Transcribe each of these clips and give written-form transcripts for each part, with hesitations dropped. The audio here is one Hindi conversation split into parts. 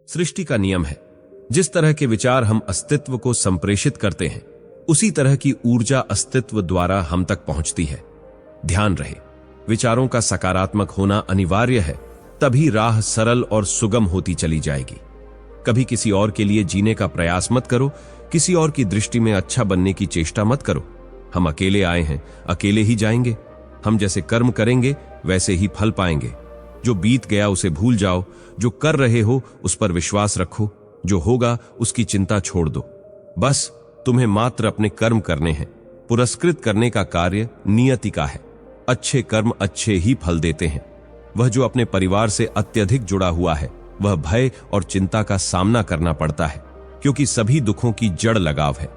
सृष्टि का नियम है। जिस तरह के विचार हम अस्तित्व को संप्रेषित करते हैं, उसी तरह की ऊर्जा अस्तित्व द्वारा हम तक पहुंचती है। ध्यान रहे, विचारों का सकारात्मक होना अनिवार्य है, तभी राह सरल और सुगम होती चली जाएगी। कभी किसी और के लिए जीने का प्रयास मत करो, किसी और की दृष्टि में अच्छा बनने की चेष्टा मत करो। हम अकेले आए हैं, अकेले ही जाएंगे। हम जैसे कर्म करेंगे वैसे ही फल पाएंगे। जो बीत गया उसे भूल जाओ, जो कर रहे हो उस पर विश्वास रखो, जो होगा उसकी चिंता छोड़ दो। बस तुम्हें मात्र अपने कर्म करने हैं। पुरस्कृत करने का कार्य नियति का है। अच्छे कर्म अच्छे ही फल देते हैं। वह जो अपने परिवार से अत्यधिक जुड़ा हुआ है, वह भय और चिंता का सामना करना पड़ता है, क्योंकि सभी दुखों की जड़ लगाव है।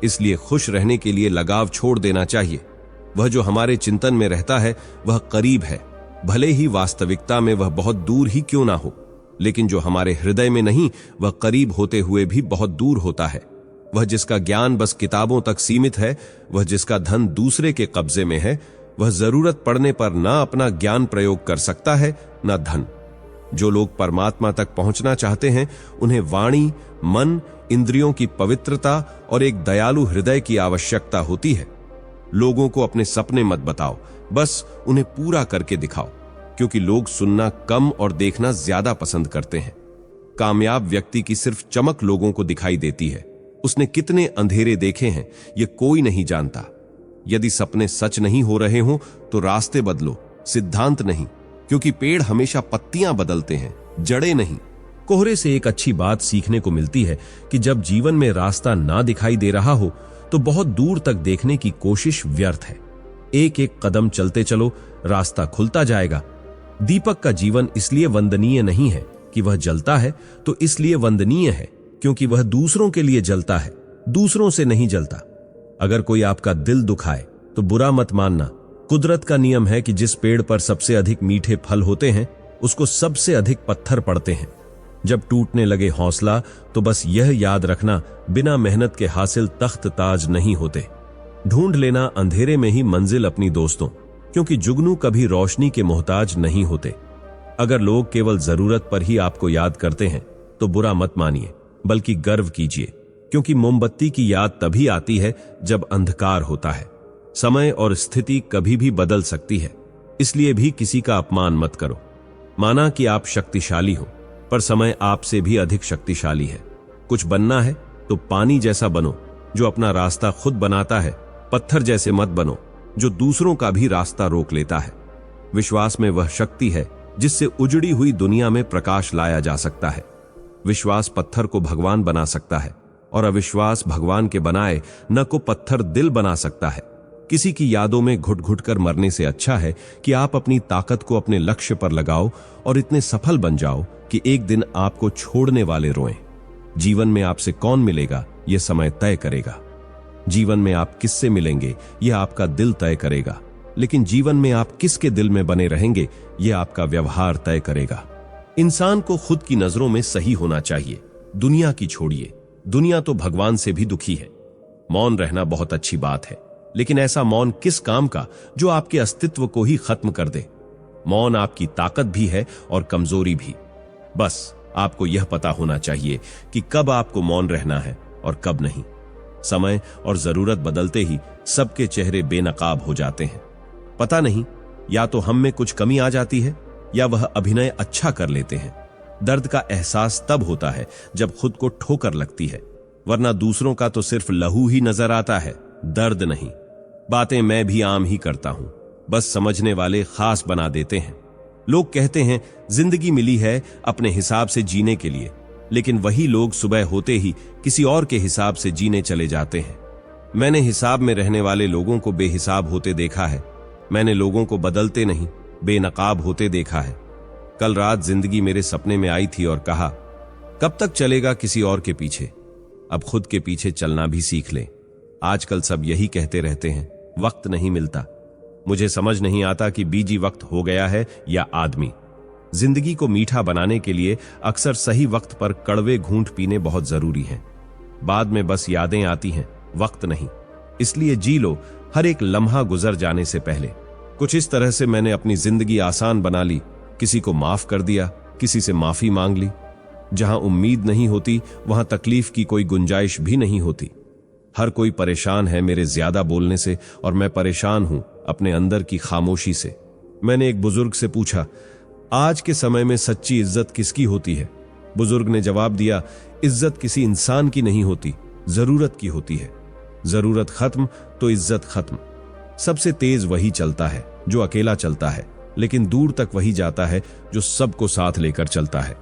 इसलिए खुश रहने के लिए लगाव छोड़ देना चाहिए। वह जो हमारे चिंतन में रहता है वह करीब है, भले ही वास्तविकता में वह बहुत दूर ही क्यों ना हो। लेकिन जो हमारे हृदय में नहीं, वह करीब होते हुए भी बहुत दूर होता है। वह जिसका ज्ञान बस किताबों तक सीमित है, वह जिसका धन दूसरे के कब्जे में है, वह जरूरत पड़ने पर ना अपना ज्ञान प्रयोग कर सकता है ना धन। जो लोग परमात्मा तक पहुंचना चाहते हैं, उन्हें वाणी, मन, इंद्रियों की पवित्रता और एक दयालु हृदय की आवश्यकता होती है। लोगों को अपने सपने मत बताओ, बस उन्हें पूरा करके दिखाओ, क्योंकि लोग सुनना कम और देखना ज्यादा पसंद करते हैं। कामयाब व्यक्ति की सिर्फ चमक लोगों को दिखाई देती है। उसने कितने अंधेरे देखे हैं यह कोई नहीं जानता। यदि सपने सच नहीं हो रहे हों तो रास्ते बदलो, सिद्धांत नहीं, क्योंकि पेड़ हमेशा पत्तियां बदलते हैं, जड़ें नहीं। कोहरे से एक अच्छी बात सीखने को मिलती है कि जब जीवन में रास्ता ना दिखाई दे रहा हो तो बहुत दूर तक देखने की कोशिश व्यर्थ है। एक एक कदम चलते चलो, रास्ता खुलता जाएगा। दीपक का जीवन इसलिए वंदनीय नहीं है कि वह जलता है, तो इसलिए वंदनीय है क्योंकि वह दूसरों के लिए जलता है, दूसरों से नहीं जलता। अगर कोई आपका दिल दुखाए तो बुरा मत मानना। कुदरत का नियम है कि जिस पेड़ पर सबसे अधिक मीठे फल होते हैं, उसको सबसे अधिक पत्थर पड़ते हैं। जब टूटने लगे हौसला तो बस यह याद रखना, बिना मेहनत के हासिल तख्त ताज नहीं होते। ढूंढ लेना अंधेरे में ही मंजिल अपनी दोस्तों, क्योंकि जुगनू कभी रोशनी के मोहताज नहीं होते। अगर लोग केवल जरूरत पर ही आपको याद करते हैं तो बुरा मत मानिए, बल्कि गर्व कीजिए, क्योंकि मोमबत्ती की याद तभी आती है जब अंधकार होता है। समय और स्थिति कभी भी बदल सकती है, इसलिए भी किसी का अपमान मत करो। माना कि आप शक्तिशाली हो, पर समय आपसे भी अधिक शक्तिशाली है। कुछ बनना है तो पानी जैसा बनो, जो अपना रास्ता खुद बनाता है। पत्थर जैसे मत बनो, जो दूसरों का भी रास्ता रोक लेता है। विश्वास में वह शक्ति है जिससे उजड़ी हुई दुनिया में प्रकाश लाया जा सकता है। विश्वास पत्थर को भगवान बना सकता है, और अविश्वास भगवान के बनाए न को पत्थर दिल बना सकता है। किसी की यादों में घुट घुट कर मरने से अच्छा है कि आप अपनी ताकत को अपने लक्ष्य पर लगाओ और इतने सफल बन जाओ कि एक दिन आपको छोड़ने वाले रोएं। जीवन में आपसे कौन मिलेगा यह समय तय करेगा। जीवन में आप किससे मिलेंगे यह आपका दिल तय करेगा, लेकिन जीवन में आप किसके दिल में बने रहेंगे यह आपका व्यवहार तय करेगा। इंसान को खुद की नजरों में सही होना चाहिए। दुनिया की छोड़िए, दुनिया तो भगवान से भी दुखी है। मौन रहना बहुत अच्छी बात है, लेकिन ऐसा मौन किस काम का जो आपके अस्तित्व को ही खत्म कर दे। मौन आपकी ताकत भी है और कमजोरी भी। बस आपको यह पता होना चाहिए कि कब आपको मौन रहना है और कब नहीं। समय और जरूरत बदलते ही सबके चेहरे बेनकाब हो जाते हैं। पता नहीं, या तो हम में कुछ कमी आ जाती है या वह अभिनय अच्छा कर लेते हैं। दर्द का एहसास तब होता है जब खुद को ठोकर लगती है, वरना दूसरों का तो सिर्फ लहू ही नजर आता है, दर्द नहीं। बातें मैं भी आम ही करता हूं, बस समझने वाले खास बना देते हैं। लोग कहते हैं जिंदगी मिली है अपने हिसाब से जीने के लिए, लेकिन वही लोग सुबह होते ही किसी और के हिसाब से जीने चले जाते हैं। मैंने हिसाब में रहने वाले लोगों को बेहिसाब होते देखा है। मैंने लोगों को बदलते नहीं, बेनकाब होते देखा है। कल रात जिंदगी मेरे सपने में आई थी और कहा, कब तक चलेगा किसी और के पीछे, अब खुद के पीछे चलना भी सीख ले। आजकल सब यही कहते रहते हैं, वक्त नहीं मिलता। मुझे समझ नहीं आता कि बीजी वक्त हो गया है या आदमी। जिंदगी को मीठा बनाने के लिए अक्सर सही वक्त पर कड़वे घूंट पीने बहुत जरूरी हैं। बाद में बस यादें आती हैं, वक्त नहीं। इसलिए जी लो हर एक लम्हा गुजर जाने से पहले। कुछ इस तरह से मैंने अपनी जिंदगी आसान बना ली। किसी को माफ कर दिया, किसी से माफी मांग ली। जहां उम्मीद नहीं होती वहां तकलीफ की कोई गुंजाइश भी नहीं होती। हर कोई परेशान है मेरे ज्यादा बोलने से और मैं परेशान हूं अपने अंदर की खामोशी से। मैंने एक बुजुर्ग से पूछा, आज के समय में सच्ची इज्जत किसकी होती है? बुजुर्ग ने जवाब दिया, इज्जत किसी इंसान की नहीं होती, जरूरत की होती है। जरूरत खत्म तो इज्जत खत्म। सबसे तेज वही चलता है जो अकेला चलता है, लेकिन दूर तक वही जाता है जो सबको साथ लेकर चलता है।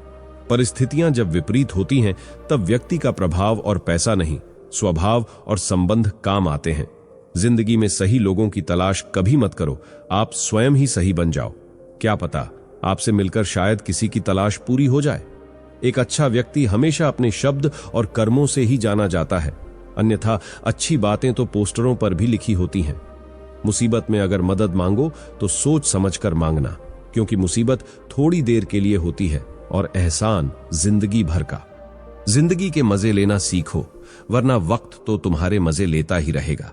परिस्थितियां जब विपरीत होती हैं तब व्यक्ति का प्रभाव और पैसा नहीं, स्वभाव और संबंध काम आते हैं। जिंदगी में सही लोगों की तलाश कभी मत करो, आप स्वयं ही सही बन जाओ। क्या पता आपसे मिलकर शायद किसी की तलाश पूरी हो जाए। एक अच्छा व्यक्ति हमेशा अपने शब्द और कर्मों से ही जाना जाता है, अन्यथा अच्छी बातें तो पोस्टरों पर भी लिखी होती हैं। मुसीबत में अगर मदद मांगो तो सोच समझकर मांगना, क्योंकि मुसीबत थोड़ी देर के लिए होती है और एहसान जिंदगी भर का। जिंदगी के मजे लेना सीखो, वरना वक्त तो तुम्हारे मजे लेता ही रहेगा।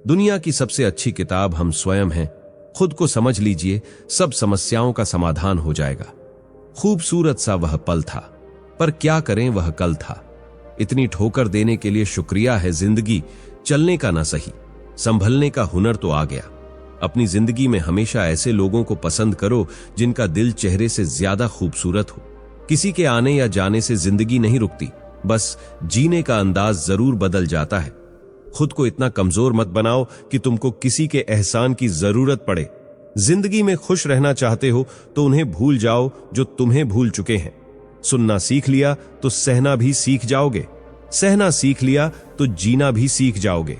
दुनिया की सबसे अच्छी किताब हम स्वयं हैं। खुद को समझ लीजिए, सब समस्याओं का समाधान हो जाएगा। खूबसूरत सा वह पल था, पर क्या करें वह कल था। इतनी ठोकर देने के लिए शुक्रिया है जिंदगी, चलने का ना सही, संभलने का हुनर तो आ गया। अपनी जिंदगी में हमेशा ऐसे लोगों को पसंद करो जिनका दिल चेहरे से ज्यादा खूबसूरत हो। किसी के आने या जाने से जिंदगी नहीं रुकती, बस जीने का अंदाज जरूर बदल जाता है। खुद को इतना कमजोर मत बनाओ कि तुमको किसी के एहसान की जरूरत पड़े। जिंदगी में खुश रहना चाहते हो तो उन्हें भूल जाओ जो तुम्हें भूल चुके हैं। सुनना सीख लिया तो सहना भी सीख जाओगे, सहना सीख लिया तो जीना भी सीख जाओगे।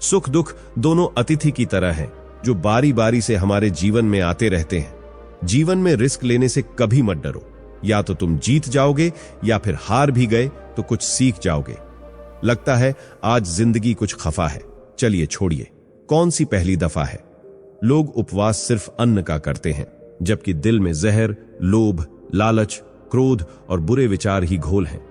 सुख दुख दोनों अतिथि की तरह हैं, जो बारी बारी से हमारे जीवन में आते रहते हैं। जीवन में रिस्क लेने से कभी मत डरो, या तो तुम जीत जाओगे या फिर हार भी गए तो कुछ सीख जाओगे। लगता है आज जिंदगी कुछ खफा है, चलिए छोड़िए, कौन सी पहली दफा है। लोग उपवास सिर्फ अन्न का करते हैं, जबकि दिल में जहर, लोभ, लालच, क्रोध और बुरे विचार ही घोल हैं।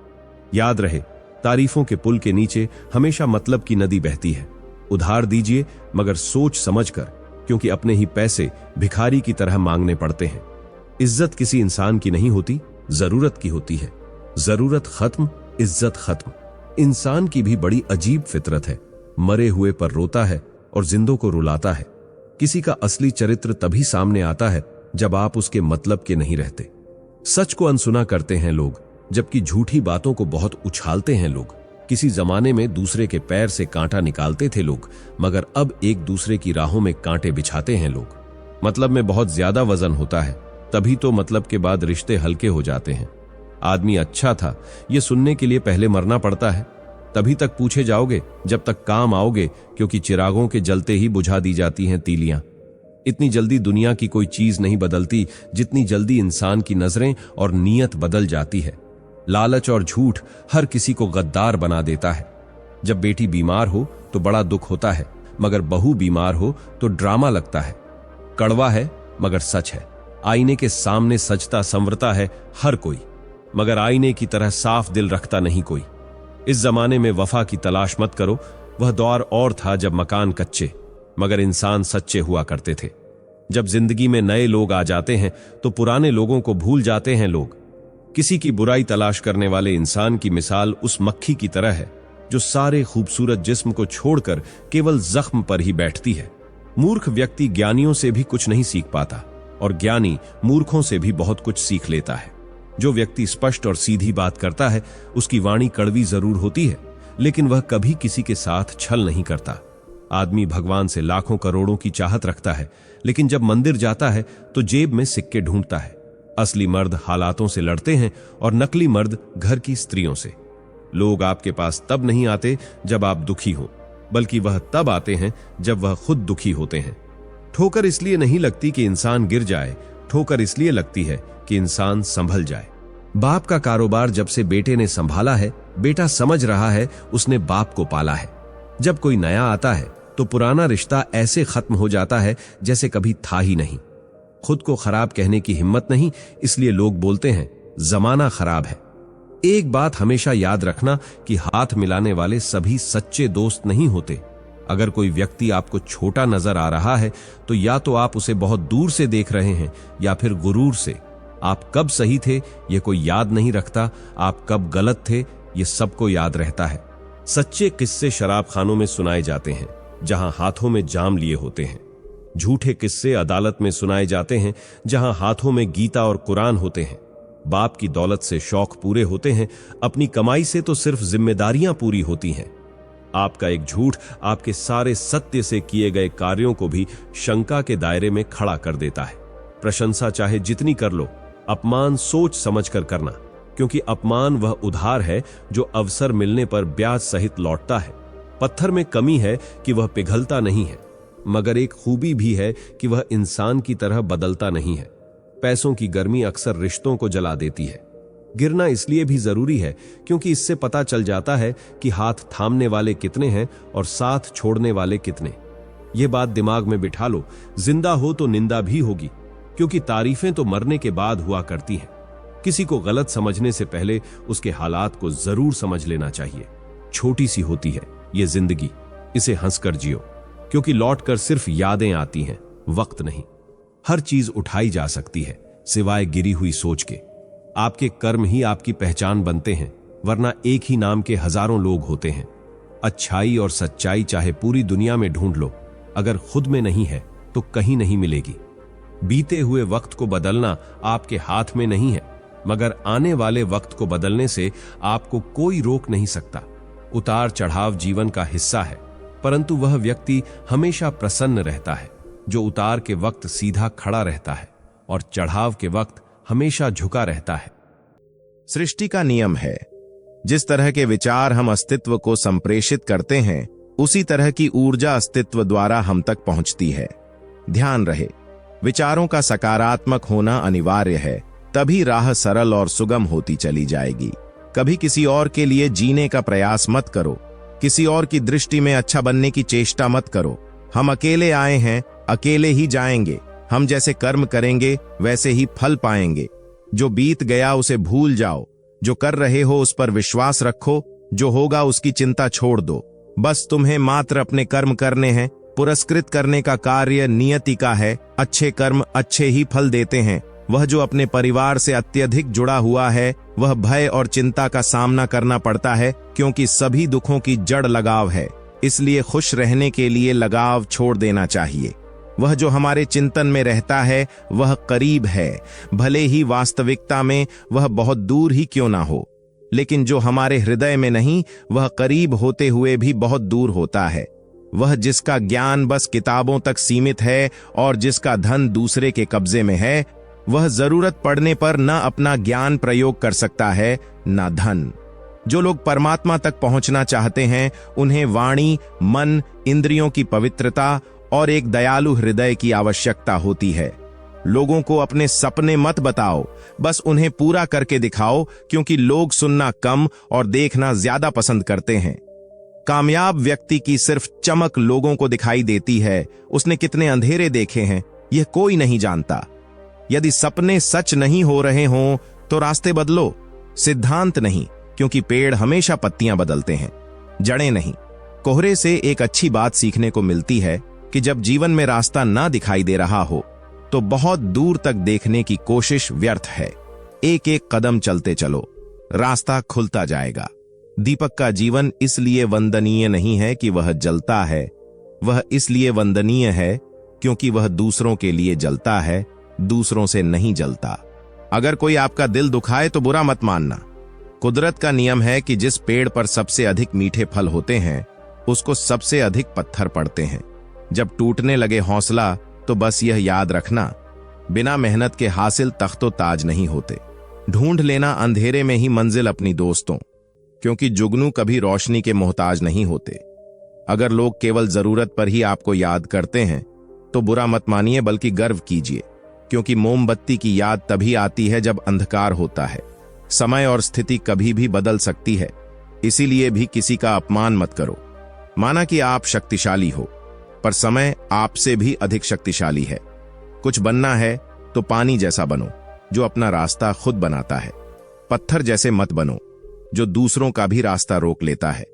याद रहे, तारीफों के पुल के नीचे हमेशा मतलब की नदी बहती है। उधार दीजिए मगर सोच समझकर, क्योंकि अपने ही पैसे भिखारी की तरह मांगने पड़ते हैं। इज्जत किसी इंसान की नहीं होती, जरूरत की होती है। जरूरत खत्म, इज्जत खत्म। इंसान की भी बड़ी अजीब फितरत है, मरे हुए पर रोता है और जिंदों को रुलाता है। किसी का असली चरित्र तभी सामने आता है जब आप उसके मतलब के नहीं रहते। सच को अनसुना करते हैं लोग, जबकि झूठी बातों को बहुत उछालते हैं लोग। किसी जमाने में दूसरे के पैर से कांटा निकालते थे लोग, मगर अब एक दूसरे की राहों में कांटे बिछाते हैं लोग। मतलब में बहुत ज्यादा वजन होता है, तभी तो मतलब के बाद रिश्ते हल्के हो जाते हैं। आदमी अच्छा था ये सुनने के लिए पहले मरना पड़ता है, तभी तक पूछे जाओगे जब तक काम आओगे, क्योंकि चिरागों के जलते ही बुझा दी जाती हैं तीलियां। इतनी जल्दी दुनिया की कोई चीज नहीं बदलती जितनी जल्दी इंसान की नजरें और नीयत बदल जाती है। लालच और झूठ हर किसी को गद्दार बना देता है। जब बेटी बीमार हो तो बड़ा दुख होता है, मगर बहू बीमार हो तो ड्रामा लगता है। कड़वा है मगर सच है। आईने के सामने सजता संवरता है हर कोई, मगर आईने की तरह साफ दिल रखता नहीं कोई। इस जमाने में वफा की तलाश मत करो, वह दौर और था जब मकान कच्चे मगर इंसान सच्चे हुआ करते थे। जब जिंदगी में नए लोग आ जाते हैं तो पुराने लोगों को भूल जाते हैं लोग। किसी की बुराई तलाश करने वाले इंसान की मिसाल उस मक्खी की तरह है जो सारे खूबसूरत जिस्म को छोड़कर केवल जख्म पर ही बैठती है। मूर्ख व्यक्ति ज्ञानियों से भी कुछ नहीं सीख पाता और ज्ञानी मूर्खों से भी बहुत कुछ सीख लेता है। जो व्यक्ति स्पष्ट और सीधी बात करता है उसकी वाणी कड़वी जरूर होती है, लेकिन वह कभी किसी के साथ छल नहीं करता। आदमी भगवान से लाखों करोड़ों की चाहत रखता है, लेकिन जब मंदिर जाता है तो जेब में सिक्के ढूंढता है। असली मर्द हालातों से लड़ते हैं और नकली मर्द घर की स्त्रियों से। लोग आपके पास तब नहीं आते जब आप दुखी हो, बल्कि वह तब आते हैं जब वह खुद दुखी होते हैं। ठोकर इसलिए नहीं लगती कि इंसान गिर जाए, ठोकर इसलिए लगती है कि इंसान संभल जाए। बाप का कारोबार जब से बेटे ने संभाला है, बेटा समझ रहा है उसने बाप को पाला है। जब कोई नया आता है तो पुराना रिश्ता ऐसे खत्म हो जाता है जैसे कभी था ही नहीं। खुद को खराब कहने की हिम्मत नहीं, इसलिए लोग बोलते हैं जमाना खराब है। एक बात हमेशा याद रखना कि हाथ मिलाने वाले सभी सच्चे दोस्त नहीं होते। अगर कोई व्यक्ति आपको छोटा नजर आ रहा है तो या तो आप उसे बहुत दूर से देख रहे हैं या फिर गुरूर से। आप कब सही थे ये कोई याद नहीं रखता, आप कब गलत थे ये सबको याद रहता है। सच्चे किस्से शराब खानों में सुनाए जाते हैं जहां हाथों में जाम लिए होते हैं। झूठे किस्से अदालत में सुनाए जाते हैं जहां हाथों में गीता और कुरान होते हैं। बाप की दौलत से शौक पूरे होते हैं, अपनी कमाई से तो सिर्फ जिम्मेदारियां पूरी होती हैं। आपका एक झूठ आपके सारे सत्य से किए गए कार्यों को भी शंका के दायरे में खड़ा कर देता है। प्रशंसा चाहे जितनी कर लो, अपमान सोच समझकर करना, क्योंकि अपमान वह उधार है जो अवसर मिलने पर ब्याज सहित लौटता है। पत्थर में कमी है कि वह पिघलता नहीं है, मगर एक खूबी भी है कि वह इंसान की तरह बदलता नहीं है। पैसों की गर्मी अक्सर रिश्तों को जला देती है। गिरना इसलिए भी जरूरी है क्योंकि इससे पता चल जाता है कि हाथ थामने वाले कितने हैं और साथ छोड़ने वाले कितने। यह बात दिमाग में बिठा लो, जिंदा हो तो निंदा भी होगी, क्योंकि तारीफें तो मरने के बाद हुआ करती हैं। किसी को गलत समझने से पहले उसके हालात को जरूर समझ लेना चाहिए। छोटी सी होती है ये जिंदगी, इसे हंसकर जियो, क्योंकि लौटकर सिर्फ यादें आती हैं, वक्त नहीं। हर चीज उठाई जा सकती है सिवाय गिरी हुई सोच के। आपके कर्म ही आपकी पहचान बनते हैं, वरना एक ही नाम के हजारों लोग होते हैं। अच्छाई और सच्चाई चाहे पूरी दुनिया में ढूंढ लो, अगर खुद में नहीं है तो कहीं नहीं मिलेगी। बीते हुए वक्त को बदलना आपके हाथ में नहीं है, मगर आने वाले वक्त को बदलने से आपको कोई रोक नहीं सकता। उतार चढ़ाव जीवन का हिस्सा है, परंतु वह व्यक्ति हमेशा प्रसन्न रहता है जो उतार के वक्त सीधा खड़ा रहता है और चढ़ाव के वक्त हमेशा झुका रहता है। सृष्टि का नियम है, जिस तरह के विचार हम अस्तित्व को संप्रेषित करते हैं, उसी तरह की ऊर्जा अस्तित्व द्वारा हम तक पहुंचती है। ध्यान रहे, विचारों का सकारात्मक होना अनिवार्य है, तभी राह सरल और सुगम होती चली जाएगी। कभी किसी और के लिए जीने का प्रयास मत करो, किसी और की दृष्टि में अच्छा बनने की चेष्टा मत करो। हम अकेले आए हैं, अकेले ही जाएंगे। हम जैसे कर्म करेंगे वैसे ही फल पाएंगे। जो बीत गया उसे भूल जाओ, जो कर रहे हो उस पर विश्वास रखो, जो होगा उसकी चिंता छोड़ दो। बस तुम्हें मात्र अपने कर्म करने हैं। पुरस्कृत करने का कार्य नियति का है। अच्छे कर्म अच्छे ही फल देते हैं। वह जो अपने परिवार से अत्यधिक जुड़ा हुआ है, वह भय और चिंता का सामना करना पड़ता है, क्योंकि सभी दुखों की जड़ लगाव है। इसलिए खुश रहने के लिए लगाव छोड़ देना चाहिए। वह जो हमारे चिंतन में रहता है वह करीब है, भले ही वास्तविकता में वह बहुत दूर ही क्यों ना हो। लेकिन जो हमारे हृदय में नहीं, वह करीब होते हुए भी बहुत दूर होता है। वह जिसका ज्ञान बस किताबों तक सीमित है और जिसका धन दूसरे के कब्जे में है, वह जरूरत पड़ने पर न अपना ज्ञान प्रयोग कर सकता है न धन। जो लोग परमात्मा तक पहुंचना चाहते हैं, उन्हें वाणी, मन, इंद्रियों की पवित्रता और एक दयालु हृदय की आवश्यकता होती है। लोगों को अपने सपने मत बताओ, बस उन्हें पूरा करके दिखाओ, क्योंकि लोग सुनना कम और देखना ज्यादा पसंद करते हैं। कामयाब व्यक्ति की सिर्फ चमक लोगों को दिखाई देती है, उसने कितने अंधेरे देखे हैं यह कोई नहीं जानता। यदि सपने सच नहीं हो रहे हों तो रास्ते बदलो, सिद्धांत नहीं, क्योंकि पेड़ हमेशा पत्तियां बदलते हैं, जड़ें नहीं। कोहरे से एक अच्छी बात सीखने को मिलती है कि जब जीवन में रास्ता ना दिखाई दे रहा हो तो बहुत दूर तक देखने की कोशिश व्यर्थ है। एक एक कदम चलते चलो, रास्ता खुलता जाएगा। दीपक का जीवन इसलिए वंदनीय नहीं है कि वह जलता है, वह इसलिए वंदनीय है क्योंकि वह दूसरों के लिए जलता है, दूसरों से नहीं जलता। अगर कोई आपका दिल दुखाए तो बुरा मत मानना। कुदरत का नियम है कि जिस पेड़ पर सबसे अधिक मीठे फल होते हैं, उसको सबसे अधिक पत्थर पड़ते हैं। जब टूटने लगे हौसला तो बस यह याद रखना, बिना मेहनत के हासिल तख्तो ताज नहीं होते। ढूंढ लेना अंधेरे में ही मंजिल अपनी दोस्तों, क्योंकि जुगनू कभी रोशनी के मोहताज नहीं होते। अगर लोग केवल जरूरत पर ही आपको याद करते हैं तो बुरा मत मानिए, बल्कि गर्व कीजिए, क्योंकि मोमबत्ती की याद तभी आती है जब अंधकार होता है। समय और स्थिति कभी भी बदल सकती है, इसीलिए भी किसी का अपमान मत करो। माना कि आप शक्तिशाली हो, पर समय आपसे भी अधिक शक्तिशाली है। कुछ बनना है तो पानी जैसा बनो, जो अपना रास्ता खुद बनाता है। पत्थर जैसे मत बनो, जो दूसरों का भी रास्ता रोक लेता है।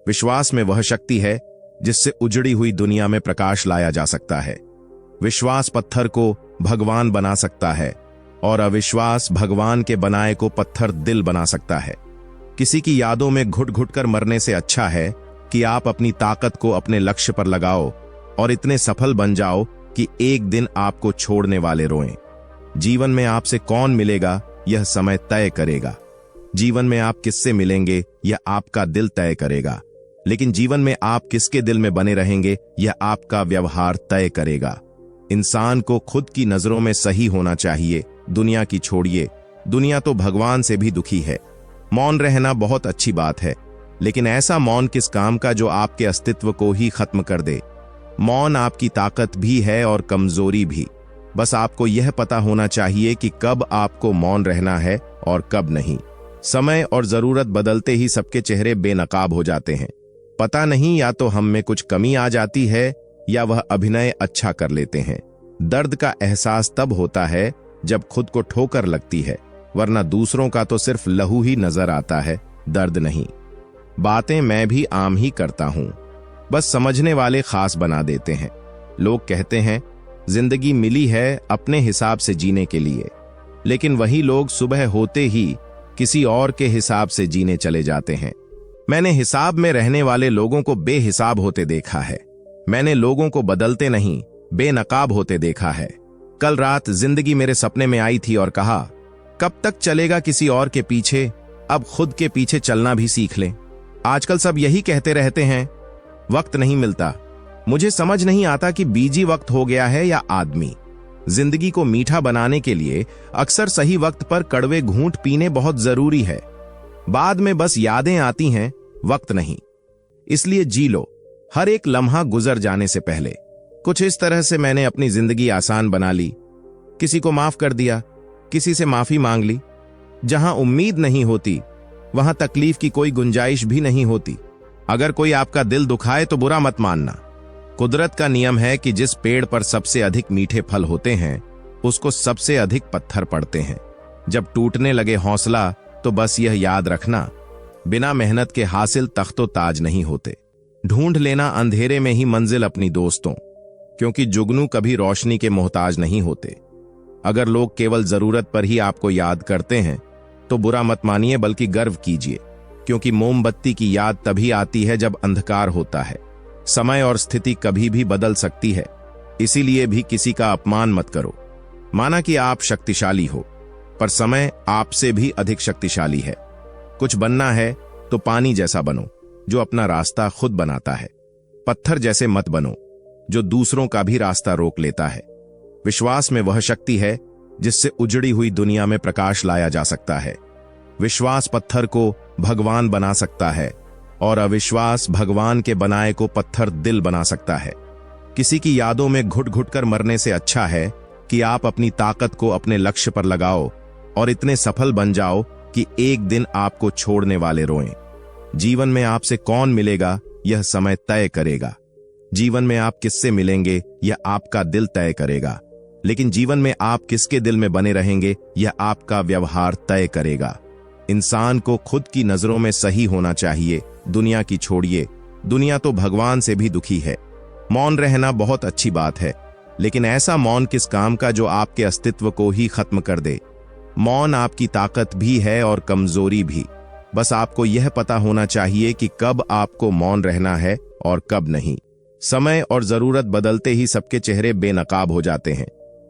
विश्वास में वह शक्ति है जिससे उजड़ी हुई दुनिया में प्रकाश लाया जा सकता है। विश्वास पत्थर को भगवान बना सकता है, और अविश्वास भगवान के बनाए को पत्थर दिल बना सकता है। किसी की यादों में घुट घुट कर मरने से अच्छा है कि आप अपनी ताकत को अपने लक्ष्य पर लगाओ और इतने सफल बन जाओ कि एक दिन आपको छोड़ने वाले रोएं। जीवन में आपसे कौन मिलेगा यह समय तय करेगा। जीवन में आप किससे मिलेंगे यह आपका दिल तय करेगा। लेकिन जीवन में आप किसके दिल में बने रहेंगे यह आपका व्यवहार तय करेगा। इंसान को खुद की नजरों में सही होना चाहिए, दुनिया की छोड़िए। दुनिया तो भगवान से भी दुखी है। मौन रहना बहुत अच्छी बात है, लेकिन ऐसा मौन किस काम का जो आपके अस्तित्व को ही खत्म कर दे। मौन आपकी ताकत भी है और कमजोरी भी। बस आपको यह पता होना चाहिए कि कब आपको मौन रहना है और कब नहीं। समय और जरूरत बदलते ही सबके चेहरे बेनकाब हो जाते हैं। पता नहीं या तो हम में कुछ कमी आ जाती है या वह अभिनय अच्छा कर लेते हैं। दर्द का एहसास तब होता है जब खुद को ठोकर लगती है, वरना दूसरों का तो सिर्फ लहू ही नजर आता है, दर्द नहीं। बातें मैं भी आम ही करता हूं, बस समझने वाले खास बना देते हैं। लोग कहते हैं जिंदगी मिली है अपने हिसाब से जीने के लिए, लेकिन वही लोग सुबह होते ही किसी और के हिसाब से जीने चले जाते हैं। मैंने हिसाब में रहने वाले लोगों को बेहिसाब होते देखा है। मैंने लोगों को बदलते नहीं, बेनकाब होते देखा है। कल रात जिंदगी मेरे सपने में आई थी और कहा, कब तक चलेगा किसी और के पीछे, अब खुद के पीछे चलना भी सीख लें। आजकल सब यही कहते रहते हैं, वक्त नहीं मिलता। मुझे समझ नहीं आता कि बीजी वक्त हो गया है या आदमी। जिंदगी को मीठा बनाने के लिए अक्सर सही वक्त पर कड़वे घूंट पीने बहुत जरूरी है। बाद में बस यादें आती हैं, वक्त नहीं। इसलिए जी लो हर एक लम्हा गुजर जाने से पहले। कुछ इस तरह से मैंने अपनी जिंदगी आसान बना ली। किसी को माफ कर दिया, किसी से माफी मांग ली। जहां उम्मीद नहीं होती वहां तकलीफ की कोई गुंजाइश भी नहीं होती। अगर कोई आपका दिल दुखाए तो बुरा मत मानना। कुदरत का नियम है कि जिस पेड़ पर सबसे अधिक मीठे फल होते हैं उसको सबसे अधिक पत्थर पड़ते हैं। जब टूटने लगे हौसला तो बस यह याद रखना, बिना मेहनत के हासिल तख्तो ताज नहीं होते। ढूंढ लेना अंधेरे में ही मंजिल अपनी दोस्तों, क्योंकि जुगनू कभी रोशनी के मोहताज नहीं होते। अगर लोग केवल जरूरत पर ही आपको याद करते हैं तो बुरा मत मानिए, बल्कि गर्व कीजिए, क्योंकि मोमबत्ती की याद तभी आती है जब अंधकार होता है। समय और स्थिति कभी भी बदल सकती है, इसीलिए भी किसी का अपमान मत करो। माना कि आप शक्तिशाली हो, पर समय आपसे भी अधिक शक्तिशाली है। कुछ बनना है तो पानी जैसा बनो, जो अपना रास्ता खुद बनाता है। पत्थर जैसे मत बनो, जो दूसरों का भी रास्ता रोक लेता है। विश्वास में वह शक्ति है जिससे उजड़ी हुई दुनिया में प्रकाश लाया जा सकता है। विश्वास पत्थर को भगवान बना सकता है और अविश्वास भगवान के बनाए को पत्थर दिल बना सकता है। किसी की यादों में घुट घुट कर मरने से अच्छा है कि आप अपनी ताकत को अपने लक्ष्य पर लगाओ और इतने सफल बन जाओ कि एक दिन आपको छोड़ने वाले रोएं। जीवन में आपसे कौन मिलेगा यह समय तय करेगा। जीवन में आप किससे मिलेंगे यह आपका दिल तय करेगा। लेकिन जीवन में आप किसके दिल में बने रहेंगे यह आपका व्यवहार तय करेगा। इंसान को खुद की नजरों में सही होना चाहिए, दुनिया की छोड़िए। दुनिया तो भगवान से भी दुखी है। मौन रहना बहुत अच्छी बात है, लेकिन ऐसा मौन किस काम का जो आपके अस्तित्व को ही खत्म कर दे। मौन आपकी ताकत भी है और कमजोरी भी। बस आपको यह पता होना चाहिए कि कब आपको मौन रहना है और कब नहीं। समय और जरूरत बदलते ही सबके चेहरे बेनकाब हो जाते हैं।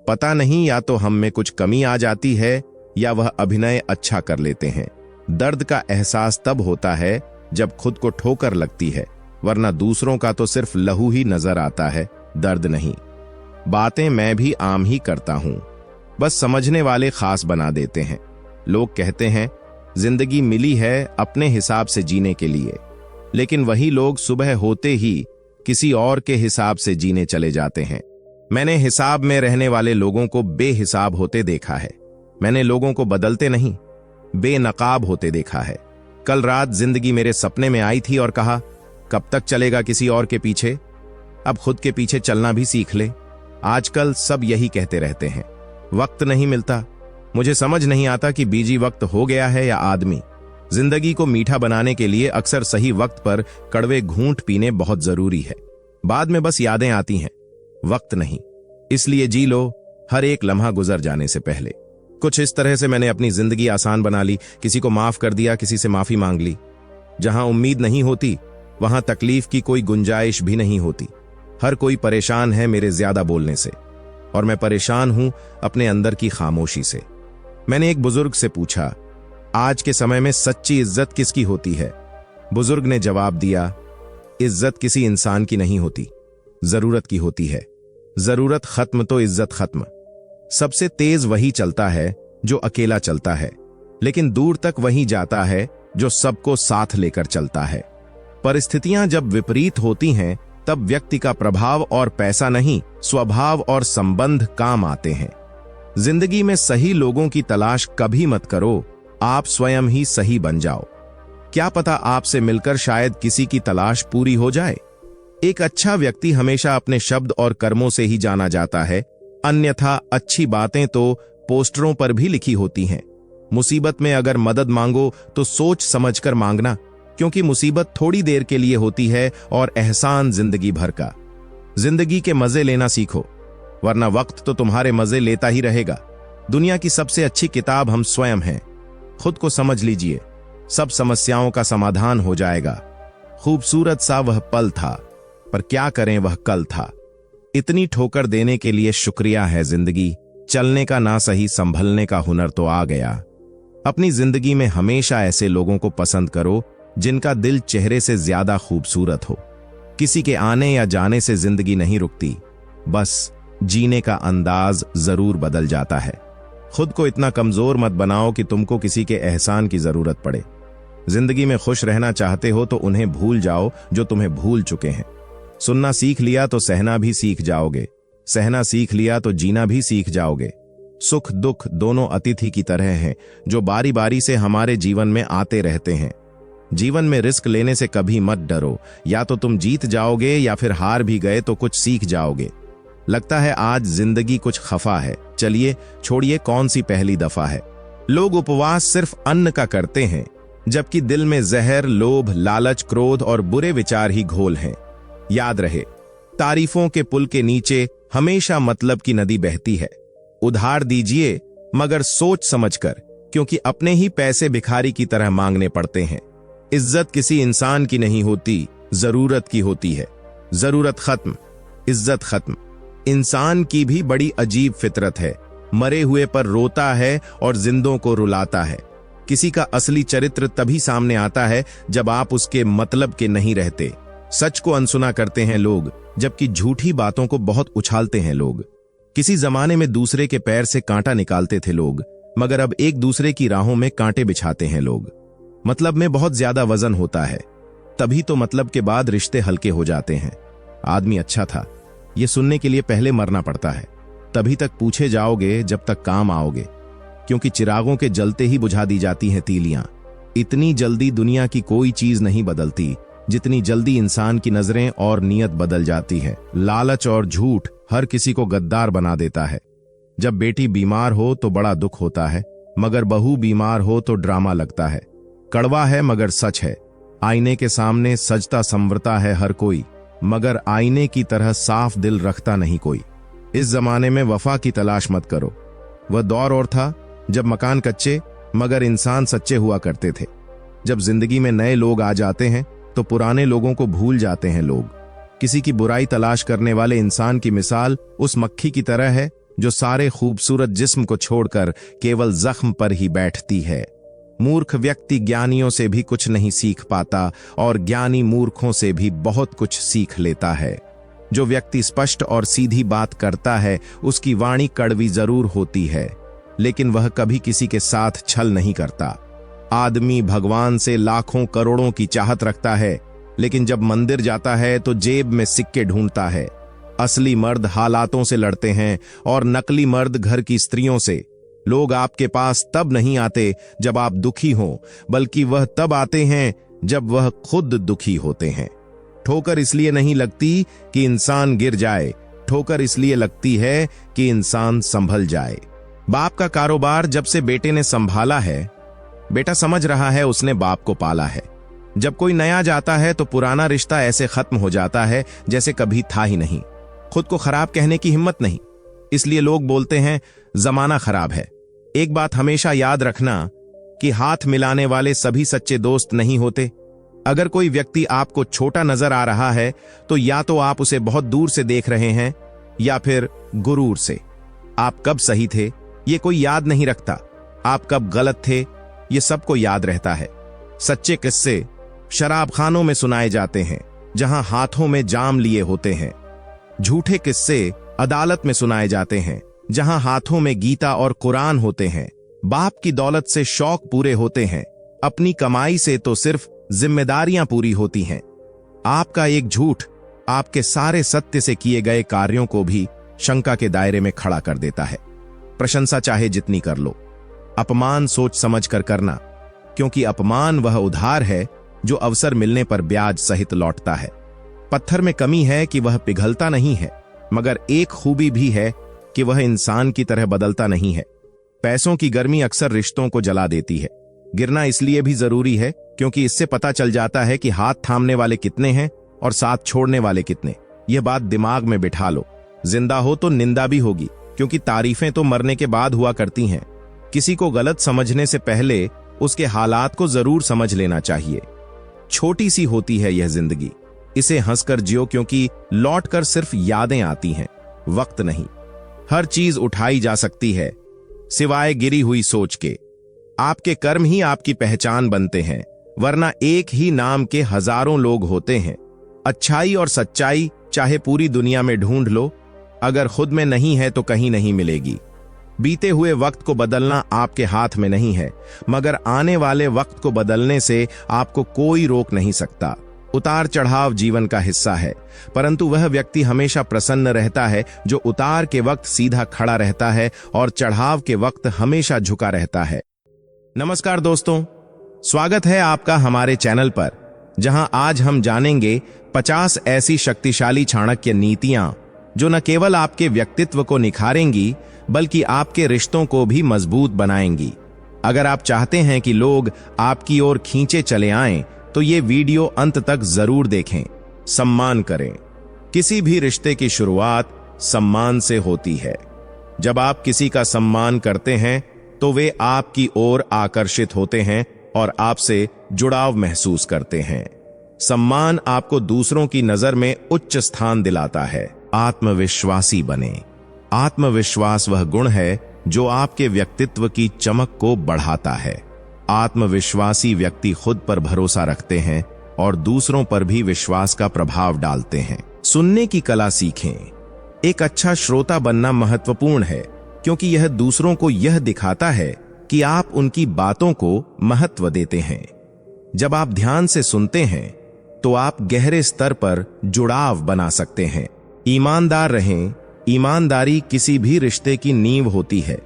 पता नहीं या तो हम में कुछ कमी आ जाती है या वह अभिनय अच्छा कर लेते हैं। दर्द का एहसास तब होता है जब खुद को ठोकर लगती है, वरना दूसरों का तो सिर्फ लहू ही नजर आता है, दर्द नहीं। बातें मैं भी आम ही करता हूं, बस समझने वाले खास बना देते हैं। लोग कहते हैं जिंदगी मिली है अपने हिसाब से जीने के लिए, लेकिन वही लोग सुबह होते ही किसी और के हिसाब से जीने चले जाते हैं। मैंने हिसाब में रहने वाले लोगों को बेहिसाब होते देखा है। मैंने लोगों को बदलते नहीं, बेनकाब होते देखा है। कल रात जिंदगी मेरे सपने में आई थी और कहा, कब तक चलेगा किसी और के पीछे, अब खुद के पीछे चलना भी सीख ले। आजकल सब यही कहते रहते हैं, वक्त नहीं मिलता। मुझे समझ नहीं आता कि बीजी वक्त हो गया है या आदमी। जिंदगी को मीठा बनाने के लिए अक्सर सही वक्त पर कड़वे घूंट पीने बहुत जरूरी है। बाद में बस यादें आती हैं, वक्त नहीं। इसलिए जी लो हर एक लम्हा गुजर जाने से पहले। कुछ इस तरह से मैंने अपनी जिंदगी आसान बना ली, किसी को माफ कर दिया, किसी से माफी मांग ली। जहां उम्मीद नहीं होती वहां तकलीफ की कोई गुंजाइश भी नहीं होती। हर कोई परेशान है मेरे ज्यादा बोलने से, और मैं परेशान हूं अपने अंदर की खामोशी से। मैंने एक बुजुर्ग से पूछा, आज के समय में सच्ची इज्जत किसकी होती है? बुजुर्ग ने जवाब दिया, इज्जत किसी इंसान की नहीं होती, जरूरत की होती है। जरूरत खत्म तो इज्जत खत्म। सबसे तेज वही चलता है जो अकेला चलता है, लेकिन दूर तक वही जाता है जो सबको साथ लेकर चलता है। परिस्थितियां जब विपरीत होती हैं तब व्यक्ति का प्रभाव और पैसा नहीं, स्वभाव और संबंध काम आते हैं। जिंदगी में सही लोगों की तलाश कभी मत करो, आप स्वयं ही सही बन जाओ। क्या पता आपसे मिलकर शायद किसी की तलाश पूरी हो जाए। एक अच्छा व्यक्ति हमेशा अपने शब्द और कर्मों से ही जाना जाता है, अन्यथा अच्छी बातें तो पोस्टरों पर भी लिखी होती हैं। मुसीबत में अगर मदद मांगो तो सोच समझकर मांगना, क्योंकि मुसीबत थोड़ी देर के लिए होती है और एहसान जिंदगी भर का। जिंदगी के मजे लेना सीखो, वरना वक्त तो तुम्हारे मजे लेता ही रहेगा। दुनिया की सबसे अच्छी किताब हम स्वयं हैं। खुद को समझ लीजिए, सब समस्याओं का समाधान हो जाएगा। खूबसूरत सा वह पल था, पर क्या करें वह कल था। इतनी ठोकर देने के लिए शुक्रिया है जिंदगी, चलने का ना सही संभलने का हुनर तो आ गया। अपनी जिंदगी में हमेशा ऐसे लोगों को पसंद करो जिनका दिल चेहरे से ज्यादा खूबसूरत हो। किसी के आने या जाने से जिंदगी नहीं रुकती, बस जीने का अंदाज जरूर बदल जाता है। खुद को इतना कमजोर मत बनाओ कि तुमको किसी के एहसान की जरूरत पड़े। जिंदगी में खुश रहना चाहते हो तो उन्हें भूल जाओ जो तुम्हें भूल चुके हैं। सुनना सीख लिया तो सहना भी सीख जाओगे, सहना सीख लिया तो जीना भी सीख जाओगे। सुख दुख दोनों अतिथि की तरह हैं, जो बारी बारी से हमारे जीवन में आते रहते हैं। जीवन में रिस्क लेने से कभी मत डरो, या तो तुम जीत जाओगे या फिर हार भी गए तो कुछ सीख जाओगे। लगता है आज जिंदगी कुछ खफा है, चलिए छोड़िए कौन सी पहली दफा है। लोग उपवास सिर्फ अन्न का करते हैं, जबकि दिल में जहर, लोभ, लालच, क्रोध और बुरे विचार ही घोल हैं। याद रहे, तारीफों के पुल के नीचे हमेशा मतलब की नदी बहती है। उधार दीजिए मगर सोच समझकर, क्योंकि अपने ही पैसे भिखारी की तरह मांगने पड़ते हैं। इज्जत किसी इंसान की नहीं होती, जरूरत की होती है। जरूरत खत्म, इज्जत खत्म। इंसान की भी बड़ी अजीब फितरत है, मरे हुए पर रोता है और जिंदों को रुलाता है। किसी का असली चरित्र तभी सामने आता है जब आप उसके मतलब के नहीं रहते। सच को अनसुना करते हैं लोग, जबकि झूठी बातों को बहुत उछालते हैं लोग। किसी जमाने में दूसरे के पैर से कांटा निकालते थे लोग, मगर अब एक दूसरे की राहों में कांटे बिछाते हैं लोग। मतलब में बहुत ज्यादा वजन होता है, तभी तो मतलब के बाद रिश्ते हल्के हो जाते हैं। आदमी अच्छा था, ये सुनने के लिए पहले मरना पड़ता है, तभी तक पूछे जाओगे जब तक काम आओगे। क्योंकि चिरागों के जलते ही बुझा दी जाती हैं तीलियां। इतनी जल्दी दुनिया की कोई चीज नहीं बदलती जितनी जल्दी इंसान की नजरें और नियत बदल जाती है। लालच और झूठ हर किसी को गद्दार बना देता है। जब बेटी बीमार हो तो बड़ा दुख होता है, मगर बहू बीमार हो तो ड्रामा लगता है। कड़वा है मगर सच है। आईने के सामने सजता संवरता है हर कोई, मगर आईने की तरह साफ दिल रखता नहीं कोई। इस जमाने में वफा की तलाश मत करो। वह दौर और था जब मकान कच्चे मगर इंसान सच्चे हुआ करते थे। जब जिंदगी में नए लोग आ जाते हैं तो पुराने लोगों को भूल जाते हैं लोग। किसी की बुराई तलाश करने वाले इंसान की मिसाल उस मक्खी की तरह है जो सारे खूबसूरत जिस्म को छोड़कर केवल जख्म पर ही बैठती है। मूर्ख व्यक्ति ज्ञानियों से भी कुछ नहीं सीख पाता और ज्ञानी मूर्खों से भी बहुत कुछ सीख लेता है। जो व्यक्ति स्पष्ट और सीधी बात करता है उसकी वाणी कड़वी जरूर होती है, लेकिन वह कभी किसी के साथ छल नहीं करता। आदमी भगवान से लाखों करोड़ों की चाहत रखता है, लेकिन जब मंदिर जाता है तो जेब में सिक्के ढूंढता है। असली मर्द हालातों से लड़ते हैं और नकली मर्द घर की स्त्रियों से। लोग आपके पास तब नहीं आते जब आप दुखी हों, बल्कि वह तब आते हैं जब वह खुद दुखी होते हैं। ठोकर इसलिए नहीं लगती कि इंसान गिर जाए, ठोकर इसलिए लगती है कि इंसान संभल जाए। बाप का कारोबार जब से बेटे ने संभाला है, बेटा समझ रहा है उसने बाप को पाला है। जब कोई नया जाता है तो पुराना रिश्ता ऐसे खत्म हो जाता है जैसे कभी था ही नहीं। खुद को खराब कहने की हिम्मत नहीं, इसलिए लोग बोलते हैं जमाना खराब है। एक बात हमेशा याद रखना कि हाथ मिलाने वाले सभी सच्चे दोस्त नहीं होते। अगर कोई व्यक्ति आपको छोटा नजर आ रहा है तो या तो आप उसे बहुत दूर से देख रहे हैं या फिर गुरूर से। आप कब सही थे ये कोई याद नहीं रखता, आप कब गलत थे ये सबको याद रहता है। सच्चे किस्से शराबखानों में सुनाए जाते हैं जहां हाथों में जाम लिए होते हैं। झूठे किस्से अदालत में सुनाए जाते हैं जहां हाथों में गीता और कुरान होते हैं। बाप की दौलत से शौक पूरे होते हैं, अपनी कमाई से तो सिर्फ जिम्मेदारियां पूरी होती हैं। आपका एक झूठ आपके सारे सत्य से किए गए कार्यों को भी शंका के दायरे में खड़ा कर देता है। प्रशंसा चाहे जितनी कर लो, अपमान सोच समझ कर करना, क्योंकि अपमान वह उधार है जो अवसर मिलने पर ब्याज सहित लौटता है। पत्थर में कमी है कि वह पिघलता नहीं है, मगर एक खूबी भी है कि वह इंसान की तरह बदलता नहीं है। पैसों की गर्मी अक्सर रिश्तों को जला देती है। गिरना इसलिए भी जरूरी है क्योंकि इससे पता चल जाता है कि हाथ थामने वाले कितने हैं और साथ छोड़ने वाले कितने। यह बात दिमाग में बिठा लो। जिंदा हो तो निंदा भी होगी, क्योंकि तारीफें तो मरने के बाद हुआ करती हैं। किसी को गलत समझने से पहले उसके हालात को जरूर समझ लेना चाहिए। छोटी सी होती है यह जिंदगी, इसे हंसकर जियो, क्योंकि लौटकर सिर्फ यादें आती हैं, वक्त नहीं। हर चीज उठाई जा सकती है सिवाय गिरी हुई सोच के। आपके कर्म ही आपकी पहचान बनते हैं, वरना एक ही नाम के हजारों लोग होते हैं। अच्छाई और सच्चाई चाहे पूरी दुनिया में ढूंढ लो, अगर खुद में नहीं है तो कहीं नहीं मिलेगी। बीते हुए वक्त को बदलना आपके हाथ में नहीं है, मगर आने वाले वक्त को बदलने से आपको कोई रोक नहीं सकता। उतार चढ़ाव जीवन का हिस्सा है, परंतु वह व्यक्ति हमेशा प्रसन्न रहता है जो उतार के वक्त सीधा खड़ा रहता है और चढ़ाव के वक्त हमेशा झुका रहता है। नमस्कार दोस्तों, स्वागत है आपका हमारे चैनल पर, जहां आज हम जानेंगे 50 ऐसी शक्तिशाली चाणक्य नीतियां जो न केवल आपके व्यक्तित्व को निखारेंगी बल्कि आपके रिश्तों को भी मजबूत बनाएंगी। अगर आप चाहते हैं कि लोग आपकी ओर खींचे चले आएं, तो ये वीडियो अंत तक जरूर देखें। सम्मान करें। किसी भी रिश्ते की शुरुआत सम्मान से होती है। जब आप किसी का सम्मान करते हैं तो वे आपकी ओर आकर्षित होते हैं और आपसे जुड़ाव महसूस करते हैं। सम्मान आपको दूसरों की नजर में उच्च स्थान दिलाता है। आत्मविश्वासी बने। आत्मविश्वास वह गुण है जो आपके व्यक्तित्व की चमक को बढ़ाता है। आत्मविश्वासी व्यक्ति खुद पर भरोसा रखते हैं और दूसरों पर भी विश्वास का प्रभाव डालते हैं। सुनने की कला सीखें। एक अच्छा श्रोता बनना महत्वपूर्ण है, क्योंकि यह दूसरों को यह दिखाता है कि आप उनकी बातों को महत्व देते हैं। जब आप ध्यान से सुनते हैं तो आप गहरे स्तर पर जुड़ाव बना सकते हैं। ईमानदार रहें। ईमानदारी किसी भी रिश्ते की नींव होती है।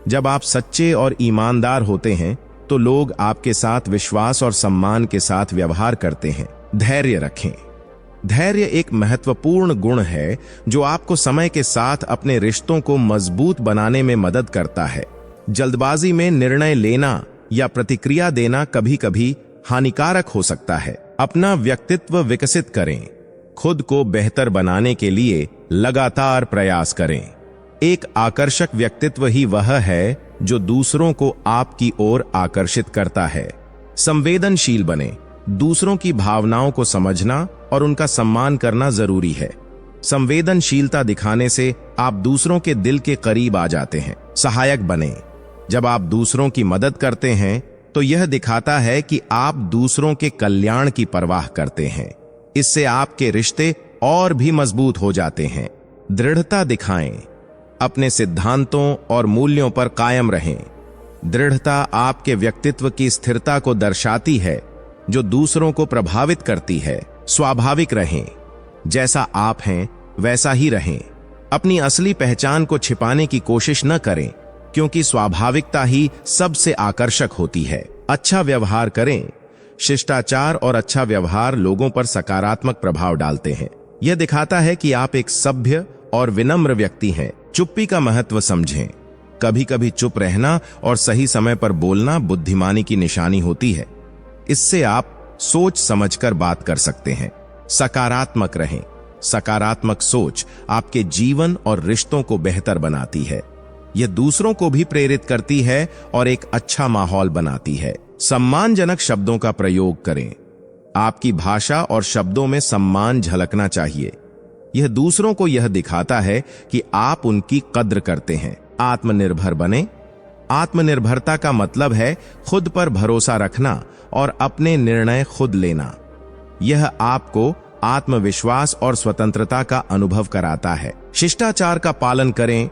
जब आप सच्चे और ईमानदार होते हैं तो लोग आपके साथ विश्वास और सम्मान के साथ व्यवहार करते हैं। धैर्य रखें। धैर्य एक महत्वपूर्ण गुण है जो आपको समय के साथ अपने रिश्तों को मजबूत बनाने में मदद करता है। जल्दबाजी में निर्णय लेना या प्रतिक्रिया देना कभी कभी हानिकारक हो सकता है। अपना व्यक्तित्व विकसित करें। खुद को बेहतर बनाने के लिए लगातार प्रयास करें। एक आकर्षक व्यक्तित्व ही वह है जो दूसरों को आपकी ओर आकर्षित करता है। संवेदनशील बने। दूसरों की भावनाओं को समझना और उनका सम्मान करना जरूरी है। संवेदनशीलता दिखाने से आप दूसरों के दिल के करीब आ जाते हैं। सहायक बने। जब आप दूसरों की मदद करते हैं तो यह दिखाता है कि आप दूसरों के कल्याण की परवाह करते हैं। इससे आपके रिश्ते और भी मजबूत हो जाते हैं। दृढ़ता दिखाएं। अपने सिद्धांतों और मूल्यों पर कायम रहें। दृढ़ता आपके व्यक्तित्व की स्थिरता को दर्शाती है जो दूसरों को प्रभावित करती है। स्वाभाविक रहें। जैसा आप हैं वैसा ही रहें। अपनी असली पहचान को छिपाने की कोशिश न करें, क्योंकि स्वाभाविकता ही सबसे आकर्षक होती है। अच्छा व्यवहार करें। शिष्टाचार और अच्छा व्यवहार लोगों पर सकारात्मक प्रभाव डालते हैं। यह दिखाता है कि आप एक सभ्य और विनम्र व्यक्ति हैं। चुप्पी का महत्व समझें। कभी कभी चुप रहना और सही समय पर बोलना बुद्धिमानी की निशानी होती है। इससे आप सोच समझकर बात कर सकते हैं। सकारात्मक रहें। सकारात्मक सोच आपके जीवन और रिश्तों को बेहतर बनाती है। यह दूसरों को भी प्रेरित करती है और एक अच्छा माहौल बनाती है। सम्मानजनक शब्दों का प्रयोग करें। आपकी भाषा और शब्दों में सम्मान झलकना चाहिए। यह दूसरों को यह दिखाता है कि आप उनकी कद्र करते हैं। आत्मनिर्भर बने। आत्मनिर्भरता का मतलब है खुद पर भरोसा रखना और अपने निर्णय खुद लेना। यह आपको आत्मविश्वास और स्वतंत्रता का अनुभव कराता है। शिष्टाचार का पालन करें।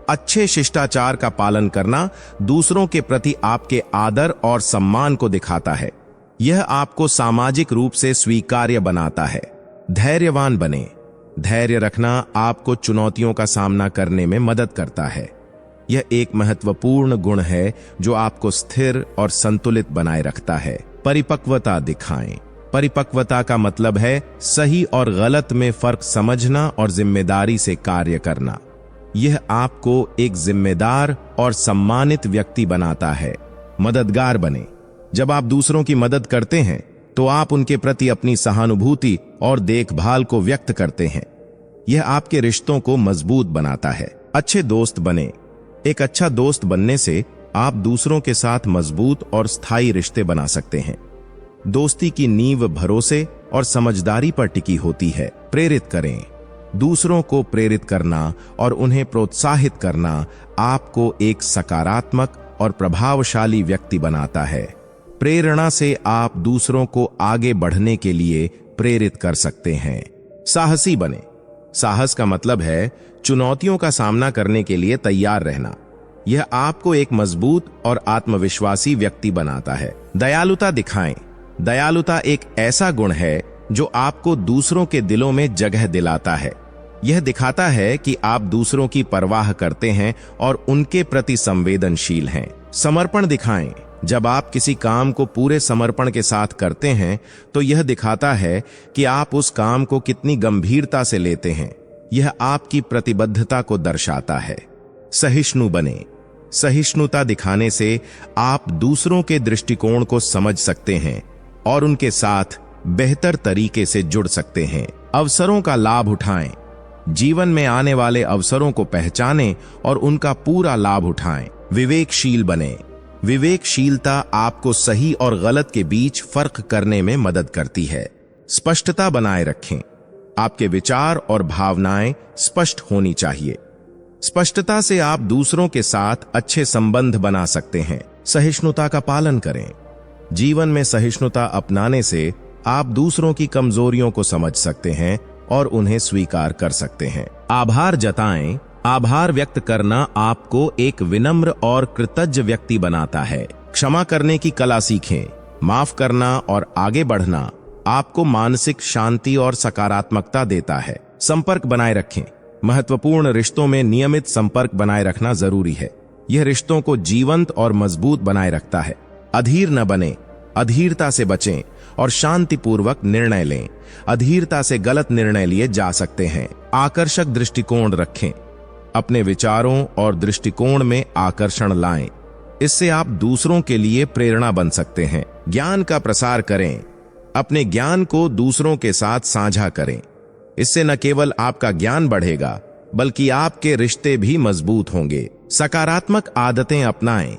अच्छे शिष्टाचार का पालन करना दूसरों के प्रति आपके आदर और सम्मान को दिखाता है। यह आपको सामाजिक रूप से स्वीकार्य बनाता है। धैर्यवान बने। धैर्य रखना आपको चुनौतियों का सामना करने में मदद करता है। यह एक महत्वपूर्ण गुण है जो आपको स्थिर और संतुलित बनाए रखता है। परिपक्वता दिखाएं। परिपक्वता का मतलब है सही और गलत में फर्क समझना और जिम्मेदारी से कार्य करना। यह आपको एक जिम्मेदार और सम्मानित व्यक्ति बनाता है। मददगार बने। जब आप दूसरों की मदद करते हैं तो आप उनके प्रति अपनी सहानुभूति और देखभाल को व्यक्त करते हैं। यह आपके रिश्तों को मजबूत बनाता है। अच्छे दोस्त बने। एक अच्छा दोस्त बनने से आप दूसरों के साथ मजबूत और स्थायी रिश्ते बना सकते हैं। दोस्ती की नींव भरोसे और समझदारी पर टिकी होती है। प्रेरित करें। दूसरों को प्रेरित करना और उन्हें प्रोत्साहित करना आपको एक सकारात्मक और प्रभावशाली व्यक्ति बनाता है। प्रेरणा से आप दूसरों को आगे बढ़ने के लिए प्रेरित कर सकते हैं। साहसी बने। साहस का मतलब है चुनौतियों का सामना करने के लिए तैयार रहना। यह आपको एक मजबूत और आत्मविश्वासी व्यक्ति बनाता है। दयालुता दिखाएं। दयालुता एक ऐसा गुण है जो आपको दूसरों के दिलों में जगह दिलाता है। यह दिखाता है कि आप दूसरों की परवाह करते हैं और उनके प्रति संवेदनशील हैं। समर्पण दिखाएं। जब आप किसी काम को पूरे समर्पण के साथ करते हैं तो यह दिखाता है कि आप उस काम को कितनी गंभीरता से लेते हैं। यह आपकी प्रतिबद्धता को दर्शाता है। सहिष्णु बने। सहिष्णुता दिखाने से आप दूसरों के दृष्टिकोण को समझ सकते हैं और उनके साथ बेहतर तरीके से जुड़ सकते हैं। अवसरों का लाभ उठाएं। जीवन में आने वाले अवसरों को पहचानें और उनका पूरा लाभ उठाएं। विवेकशील बने। विवेकशीलता आपको सही और गलत के बीच फर्क करने में मदद करती है। स्पष्टता बनाए रखें। आपके विचार और भावनाएं स्पष्ट होनी चाहिए। स्पष्टता से आप दूसरों के साथ अच्छे संबंध बना सकते हैं। सहिष्णुता का पालन करें। जीवन में सहिष्णुता अपनाने से आप दूसरों की कमजोरियों को समझ सकते हैं और उन्हें स्वीकार कर सकते हैं। आभार जताएं। आभार व्यक्त करना आपको एक विनम्र और कृतज्ञ व्यक्ति बनाता है। क्षमा करने की कला सीखें। माफ करना और आगे बढ़ना आपको मानसिक शांति और सकारात्मकता देता है। संपर्क बनाए रखें। महत्वपूर्ण रिश्तों में नियमित संपर्क बनाए रखना जरूरी है। यह रिश्तों को जीवंत और मजबूत बनाए रखता है। अधीर न बने। अधीरता से बचें और शांतिपूर्वक निर्णय लें। अधीरता से गलत निर्णय लिए जा सकते हैं। आकर्षक दृष्टिकोण रखें। अपने विचारों और दृष्टिकोण में आकर्षण लाएं। इससे आप दूसरों के लिए प्रेरणा बन सकते हैं। ज्ञान का प्रसार करें। अपने ज्ञान को दूसरों के साथ साझा करें। इससे न केवल आपका ज्ञान बढ़ेगा बल्कि आपके रिश्ते भी मजबूत होंगे। सकारात्मक आदतें अपनाएं।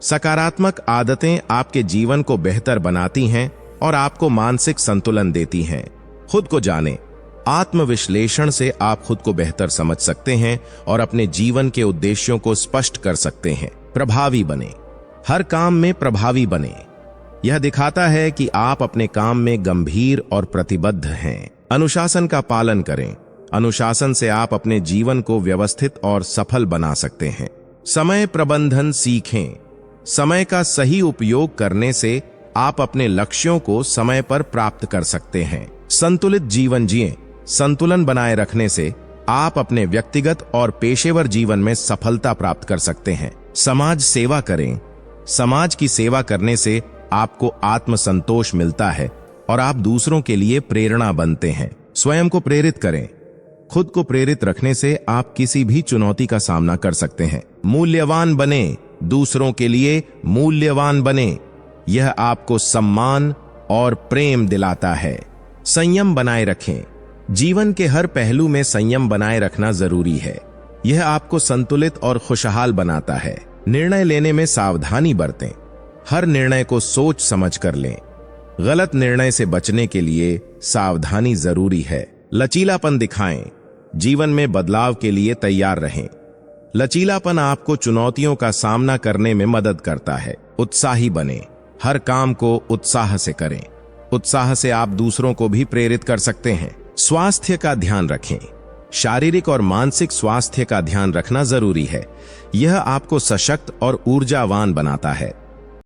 सकारात्मक आदतें आपके जीवन को बेहतर बनाती हैं और आपको मानसिक संतुलन देती हैं। खुद को जानें। आत्मविश्लेषण से आप खुद को बेहतर समझ सकते हैं और अपने जीवन के उद्देश्यों को स्पष्ट कर सकते हैं। प्रभावी बने। हर काम में प्रभावी बने। यह दिखाता है कि आप अपने काम में गंभीर और प्रतिबद्ध हैं। अनुशासन का पालन करें। अनुशासन से आप अपने जीवन को व्यवस्थित और सफल बना सकते हैं। समय प्रबंधन सीखें। समय का सही उपयोग करने से आप अपने लक्ष्यों को समय पर प्राप्त कर सकते हैं। संतुलित जीवन जिएं। संतुलन बनाए रखने से आप अपने व्यक्तिगत और पेशेवर जीवन में सफलता प्राप्त कर सकते हैं। समाज सेवा करें। समाज की सेवा करने से आपको आत्मसंतोष मिलता है और आप दूसरों के लिए प्रेरणा बनते हैं। स्वयं को प्रेरित करें। खुद को प्रेरित रखने से आप किसी भी चुनौती का सामना कर सकते हैं। मूल्यवान बने। दूसरों के लिए मूल्यवान बने। यह आपको सम्मान और प्रेम दिलाता है। संयम बनाए रखें। जीवन के हर पहलू में संयम बनाए रखना जरूरी है। यह आपको संतुलित और खुशहाल बनाता है। निर्णय लेने में सावधानी बरतें। हर निर्णय को सोच समझ कर लें। गलत निर्णय से बचने के लिए सावधानी जरूरी है। लचीलापन दिखाएं। जीवन में बदलाव के लिए तैयार रहें। लचीलापन आपको चुनौतियों का सामना करने में मदद करता है। उत्साही बने। हर काम को उत्साह से करें। उत्साह से आप दूसरों को भी प्रेरित कर सकते हैं। स्वास्थ्य का ध्यान रखें। शारीरिक और मानसिक स्वास्थ्य का ध्यान रखना जरूरी है। यह आपको सशक्त और ऊर्जावान बनाता है।